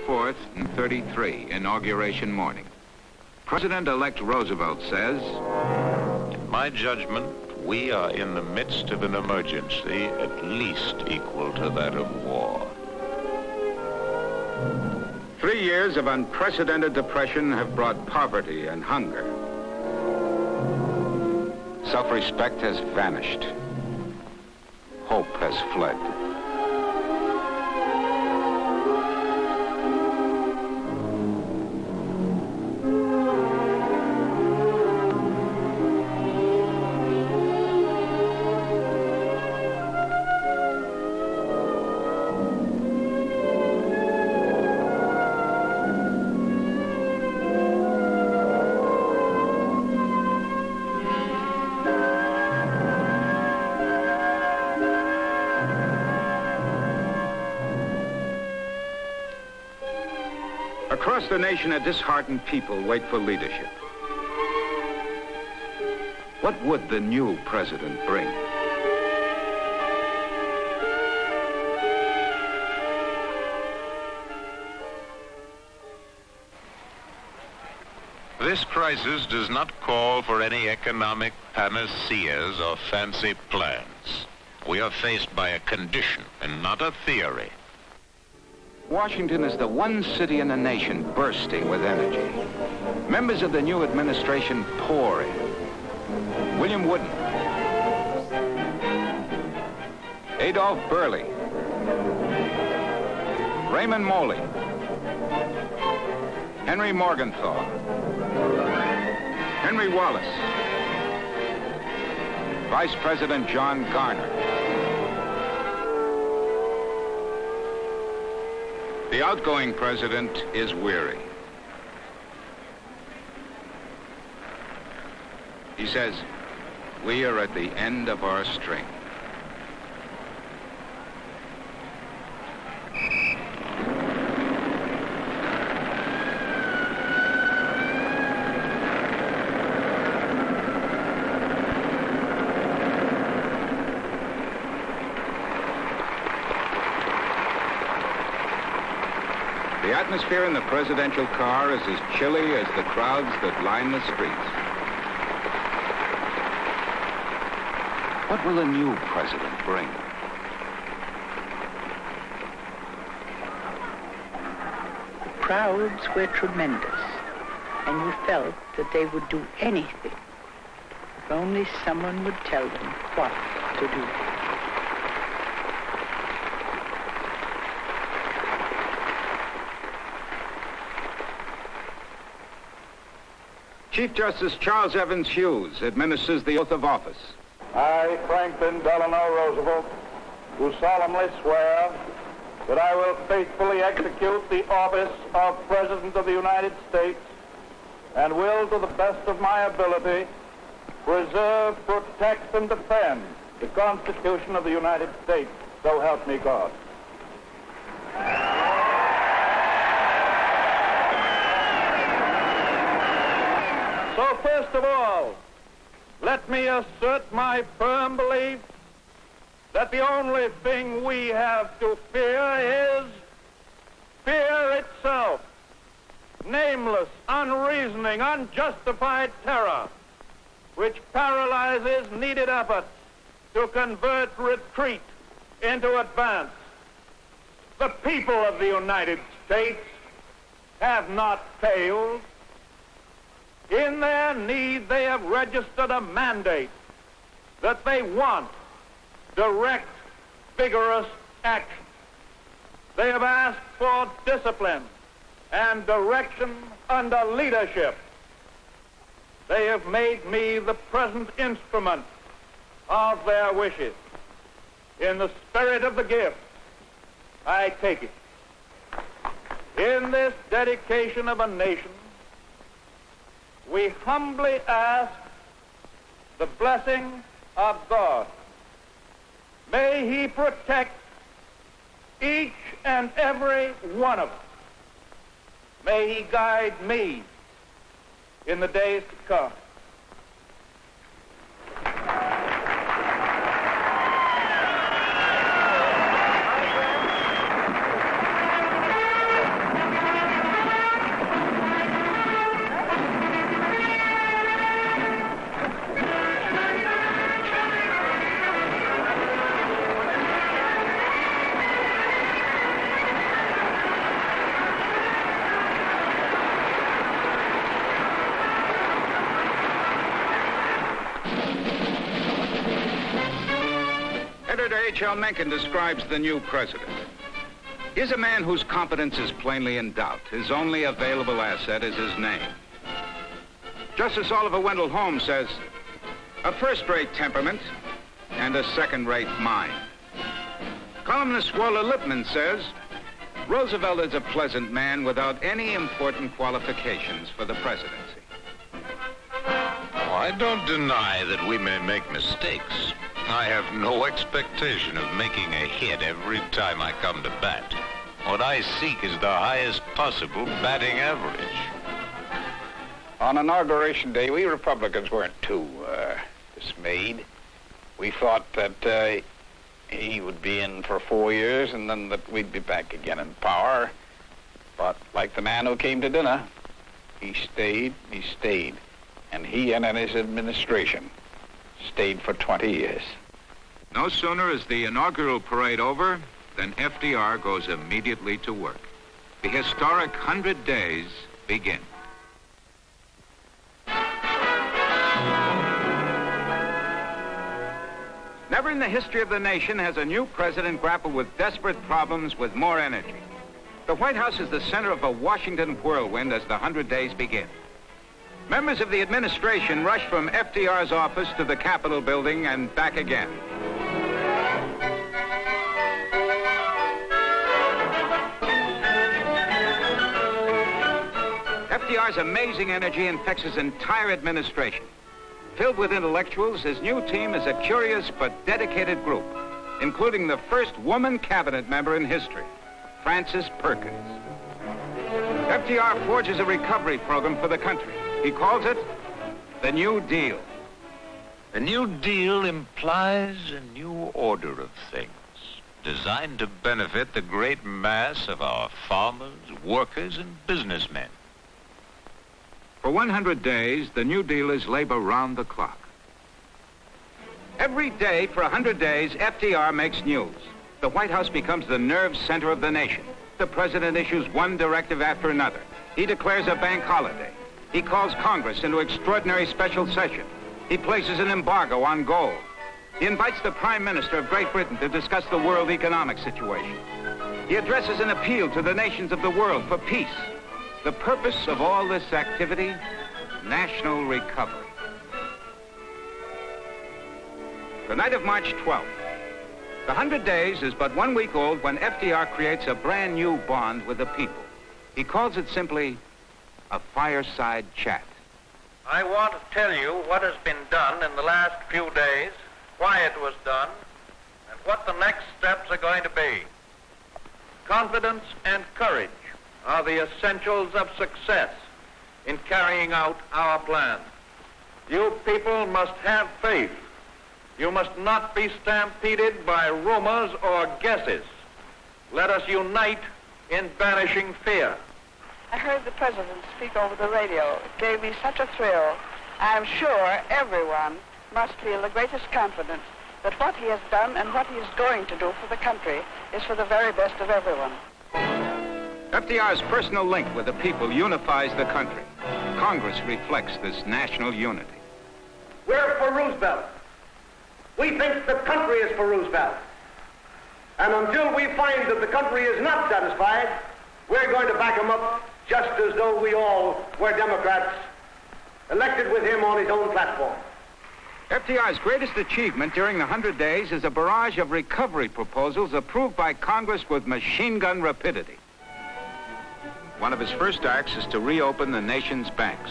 4th, 1933, inauguration morning. President-elect Roosevelt says, "In my judgment, we are in the midst of an emergency at least equal to that of war." 3 years of unprecedented depression have brought poverty and hunger. Self-respect has vanished. Hope has fled. Across the nation, a disheartened people wait for leadership. What would the new president bring? This crisis does not call for any economic panaceas or fancy plans. We are faced by a condition and not a theory. Washington is the one city in the nation bursting with energy. Members of the new administration pour in. William Wooden, Adolph Burley, Raymond Moley, Henry Morgenthau, Henry Wallace, Vice President John Garner. The outgoing president is weary. He says, "We are at the end of our strength." The atmosphere in the presidential car is as chilly as the crowds that line the streets. What will the new president bring? The crowds were tremendous, and you felt that they would do anything if only someone would tell them what to do. Chief Justice Charles Evans Hughes administers the oath of office. I, Franklin Delano Roosevelt, do solemnly swear that I will faithfully execute the office of President of the United States and will, to the best of my ability, preserve, protect, and defend the Constitution of the United States. So help me God. So first of all, let me assert my firm belief that the only thing we have to fear is fear itself. Nameless, unreasoning, unjustified terror, which paralyzes needed efforts to convert retreat into advance. The people of the United States have not failed. In their need, they have registered a mandate that they want direct, vigorous action. They have asked for discipline and direction under leadership. They have made me the present instrument of their wishes. In the spirit of the gift, I take it. In this dedication of a nation, we humbly ask the blessing of God. May He protect each and every one of us. May He guide me in the days to come. Editor H.L. Mencken describes the new president. He's a man whose competence is plainly in doubt. His only available asset is his name. Justice Oliver Wendell Holmes says, a first-rate temperament and a second-rate mind. Columnist Walter Lippmann says, Roosevelt is a pleasant man without any important qualifications for the presidency. Oh, I don't deny that we may make mistakes. I have no expectation of making a hit every time I come to bat. What I seek is the highest possible batting average. On Inauguration Day, we Republicans weren't too dismayed. We thought that he would be in for 4 years and then that we'd be back again in power. But like the man who came to dinner, he stayed. And he and his administration stayed for 20 years. No sooner is the inaugural parade over than FDR goes immediately to work. The historic 100 days begin. Never in the history of the nation has a new president grappled with desperate problems with more energy. The White House is the center of a Washington whirlwind as the 100 days begin. Members of the administration rush from FDR's office to the Capitol building and back again. FDR's amazing energy infects his entire administration. Filled with intellectuals, his new team is a curious but dedicated group, including the first woman cabinet member in history, Frances Perkins. FDR forges a recovery program for the country. He calls it the New Deal. The New Deal implies a new order of things, designed to benefit the great mass of our farmers, workers, and businessmen. For 100 days, the New Deal is labor round the clock. Every day for 100 days, FDR makes news. The White House becomes the nerve center of the nation. The president issues one directive after another. He declares a bank holiday. He calls Congress into extraordinary special session. He places an embargo on gold. He invites the Prime Minister of Great Britain to discuss the world economic situation. He addresses an appeal to the nations of the world for peace. The purpose of all this activity, national recovery. The night of March 12th. The 100 days is but 1 week old when FDR creates a brand new bond with the people. He calls it simply a fireside chat. I want to tell you what has been done in the last few days, why it was done, and what the next steps are going to be. Confidence and courage are the essentials of success in carrying out our plan. You people must have faith. You must not be stampeded by rumors or guesses. Let us unite in banishing fear. I heard the president speak over the radio. It gave me such a thrill. I'm sure everyone must feel the greatest confidence that what he has done and what he is going to do for the country is for the very best of everyone. FDR's personal link with the people unifies the country. Congress reflects this national unity. We're for Roosevelt. We think the country is for Roosevelt. And until we find that the country is not satisfied, we're going to back him up just as though we all were Democrats, elected with him on his own platform. FDR's greatest achievement during the 100 days is a barrage of recovery proposals approved by Congress with machine gun rapidity. One of his first acts is to reopen the nation's banks.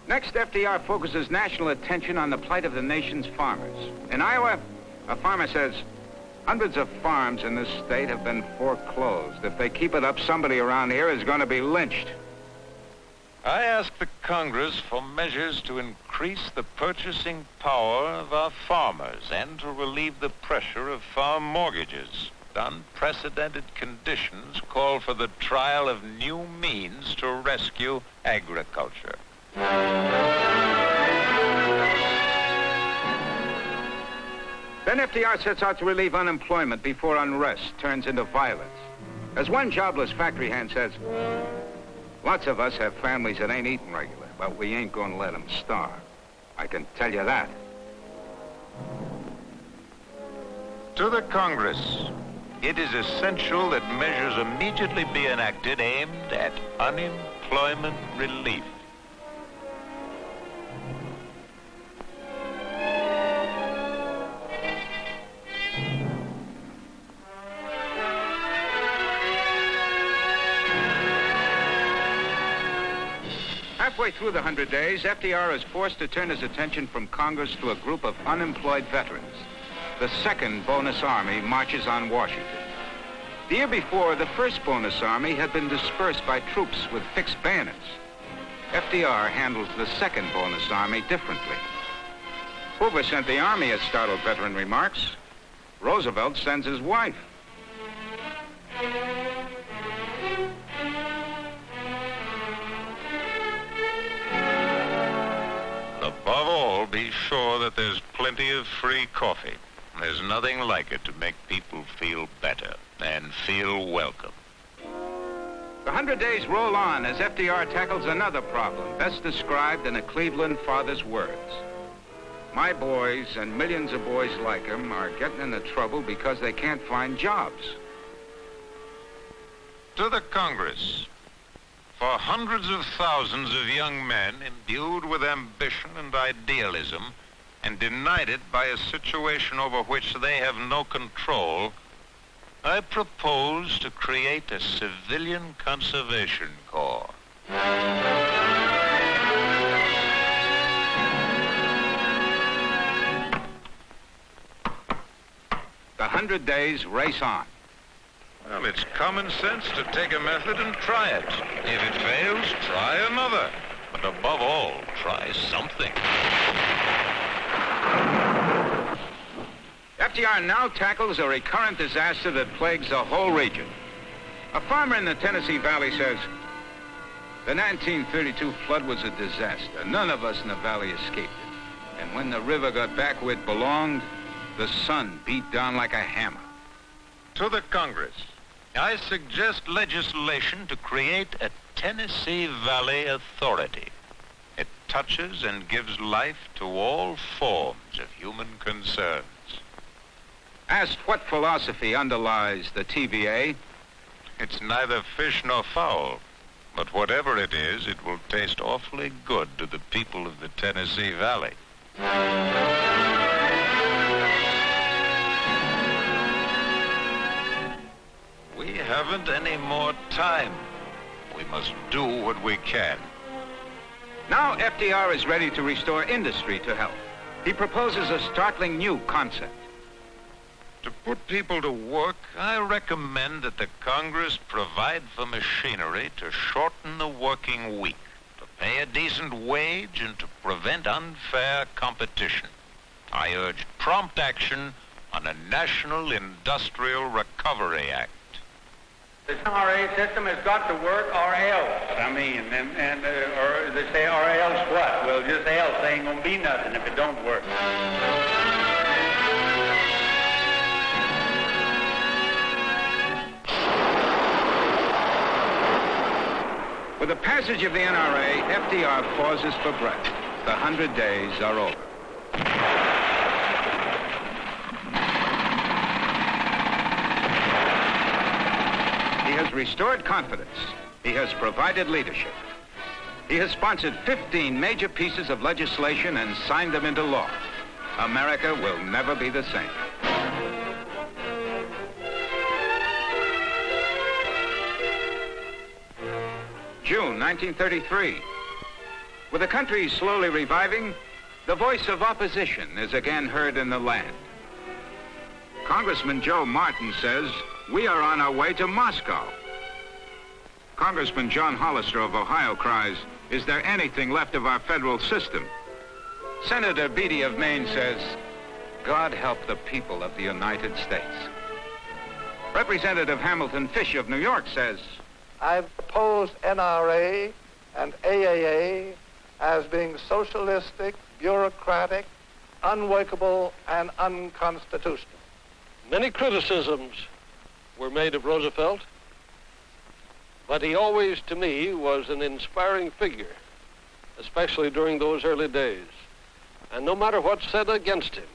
Next, FDR focuses national attention on the plight of the nation's farmers. In Iowa, a farmer says, hundreds of farms in this state have been foreclosed. If they keep it up, somebody around here is going to be lynched. I ask the Congress for measures to increase the purchasing power of our farmers and to relieve the pressure of farm mortgages. Unprecedented conditions call for the trial of new means to rescue agriculture. Then FDR sets out to relieve unemployment before unrest turns into violence. As one jobless factory hand says, lots of us have families that ain't eating regular, but we ain't gonna let them starve. I can tell you that. To the Congress, it is essential that measures immediately be enacted aimed at unemployment relief. Halfway through the 100 days, FDR is forced to turn his attention from Congress to a group of unemployed veterans. The second bonus army marches on Washington. The year before, the first bonus army had been dispersed by troops with fixed bayonets. FDR handles the second bonus army differently. Hoover sent the army, as startled veteran remarks. Roosevelt sends his wife. Above all, be sure that there's plenty of free coffee. There's nothing like it to make people feel better and feel welcome. The 100 days roll on as FDR tackles another problem, best described in a Cleveland father's words. My boys and millions of boys like him are getting into trouble because they can't find jobs. To the Congress, for hundreds of thousands of young men imbued with ambition and idealism and denied it by a situation over which they have no control, I propose to create a civilian conservation corps. The 100 days race on. Well, it's common sense to take a method and try it. If it fails, try another. But above all, try something. FDR now tackles a recurrent disaster that plagues the whole region. A farmer in the Tennessee Valley says, the 1932 flood was a disaster. None of us in the valley escaped it. And when the river got back where it belonged, the sun beat down like a hammer. To the Congress, I suggest legislation to create a Tennessee Valley Authority. It touches and gives life to all forms of human concerns. Asked what philosophy underlies the TVA, it's neither fish nor fowl, but whatever it is, it will taste awfully good to the people of the Tennessee Valley. We haven't any more time. We must do what we can. Now FDR is ready to restore industry to health. He proposes a startling new concept. To put people to work, I recommend that the Congress provide for machinery to shorten the working week, to pay a decent wage, and to prevent unfair competition. I urge prompt action on a National Industrial Recovery Act. This RA system has got to work or else. I mean, or they say or else what? Well, just else. There ain't gonna be nothing if it don't work. With the passage of the NRA, FDR pauses for breath. The 100 days are over. He has restored confidence. He has provided leadership. He has sponsored 15 major pieces of legislation and signed them into law. America will never be the same. June 1933. With the country slowly reviving, the voice of opposition is again heard in the land. Congressman Joe Martin says, we are on our way to Moscow. Congressman John Hollister of Ohio cries, Is there anything left of our federal system? Senator Beatty of Maine says, God help the people of the United States. Representative Hamilton Fish of New York says, I've opposed NRA and AAA as being socialistic, bureaucratic, unworkable, and unconstitutional. Many criticisms were made of Roosevelt, but he always, to me, was an inspiring figure, especially during those early days. And no matter what's said against him,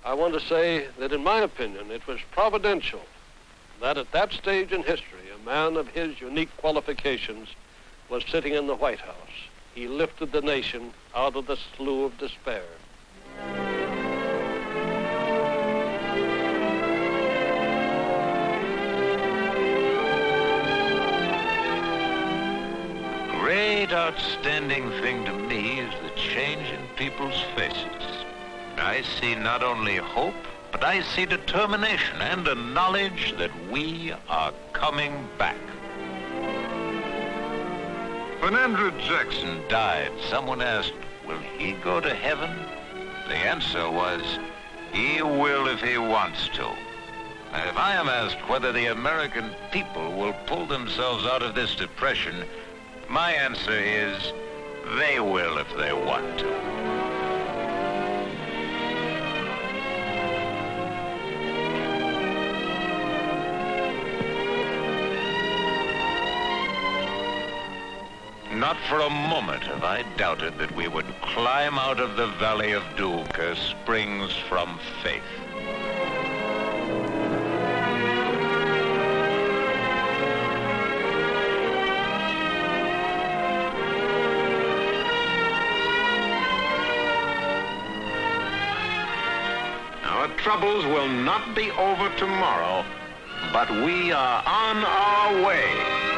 I want to say that, in my opinion, it was providential that at that stage in history, a man of his unique qualifications was sitting in the White House. He lifted the nation out of the slough of despair. Great outstanding thing to me is the change in people's faces. I see not only hope, but I see determination and a knowledge that we are coming back. When Andrew Jackson died, someone asked, will he go to heaven? The answer was, he will if he wants to. And if I am asked whether the American people will pull themselves out of this depression, my answer is, they will if they want to. Not for a moment have I doubted that we would climb out of the valley of doom as springs from faith. Our troubles will not be over tomorrow, but we are on our way.